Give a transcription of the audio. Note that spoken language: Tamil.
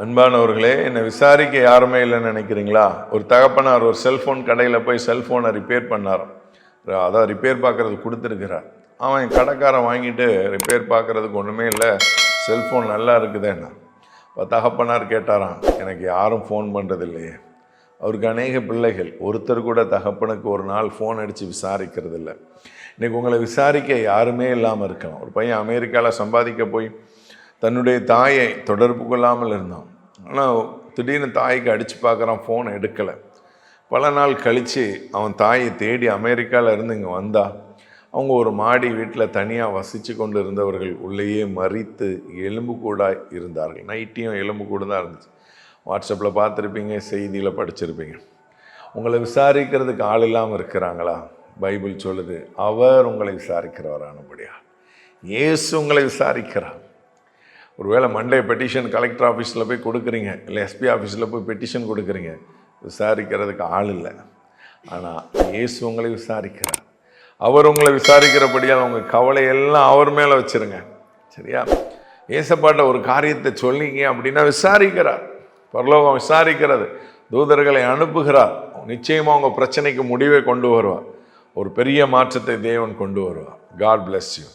அன்பானவர்களே, என்னை விசாரிக்க யாருமே இல்லைன்னு நினைக்கிறீங்களா? ஒரு தகப்பனார் ஒரு செல்ஃபோன் கடையில் போய் செல்ஃபோனை ரிப்பேர் பண்ணார். அதான் ரிப்பேர் பார்க்குறது கொடுத்துருக்கிறார். அவன் கடைக்காரன் வாங்கிட்டு ரிப்பேர் பார்க்குறதுக்கு ஒன்றுமே இல்லை, செல்ஃபோன் நல்லா இருக்குதேன்னா. இப்போ தகப்பனார் கேட்டாராம், எனக்கு யாரும் ஃபோன் பண்ணுறது இல்லையே. அவருக்கு அநேக பிள்ளைகள், ஒருத்தர் கூட தகப்பனுக்கு ஒரு நாள் ஃபோன் அடித்து விசாரிக்கிறது இல்லை. இன்றைக்கி உங்களை விசாரிக்க யாருமே இல்லாமல் இருக்கலாம். ஒரு பையன் அமெரிக்காவில் சம்பாதிக்க போய் தன்னுடைய தாயை தொடர்பு கொள்ளாமல் இருந்தான். ஆனால் திடீர்னு தாய்க்கு அடித்து பார்க்குறான், ஃபோன் எடுக்கலை. பல நாள் கழித்து அவன் தாயை தேடி அமெரிக்காவில் இருந்து இங்கே வந்தா, அவங்க ஒரு மாடி வீட்டில் தனியாக வசித்து கொண்டு இருந்தவர்கள் உள்ளேயே மறித்து எலும்பு கூடாய் இருந்தார்கள். நைட்டியும் எலும்பு கூட தான் இருந்துச்சு. வாட்ஸ்அப்பில் பார்த்துருப்பீங்க, செய்தியில் படிச்சிருப்பீங்க. உங்களை விசாரிக்கிறதுக்கு ஆள் இல்லாமல் இருக்கிறாங்களா? பைபிள் சொல்லுது, அவர் உங்களை விசாரிக்கிறவரானபடியா. இயேசு உங்களை விசாரிக்கிறார். ஒருவேளை மண்டே பெட்டிஷன் கலெக்டர் ஆஃபீஸில் போய் கொடுக்குறீங்க, இல்லை எஸ்பி ஆஃபீஸில் போய் பெட்டிஷன் கொடுக்குறீங்க, விசாரிக்கிறதுக்கு ஆள் இல்லை. ஆனால் இயேசு உங்களை விசாரிக்கிறார். அவர் உங்களை விசாரிக்கிறபடியால் உங்கள் கவலையெல்லாம் அவர் மேலே வச்சுருங்க. சரியா? ஏசப்பாட்ட ஒரு காரியத்தை சொல்லிங்க அப்படின்னா விசாரிக்கிறார். பரலோகம் விசாரிக்கிறது, தூதர்களை அனுப்புகிறார். நிச்சயமாக உங்கள் பிரச்சனைக்கு முடிவை கொண்டு வருவார். ஒரு பெரிய மாற்றத்தை தேவன் கொண்டு வருவார். God bless you.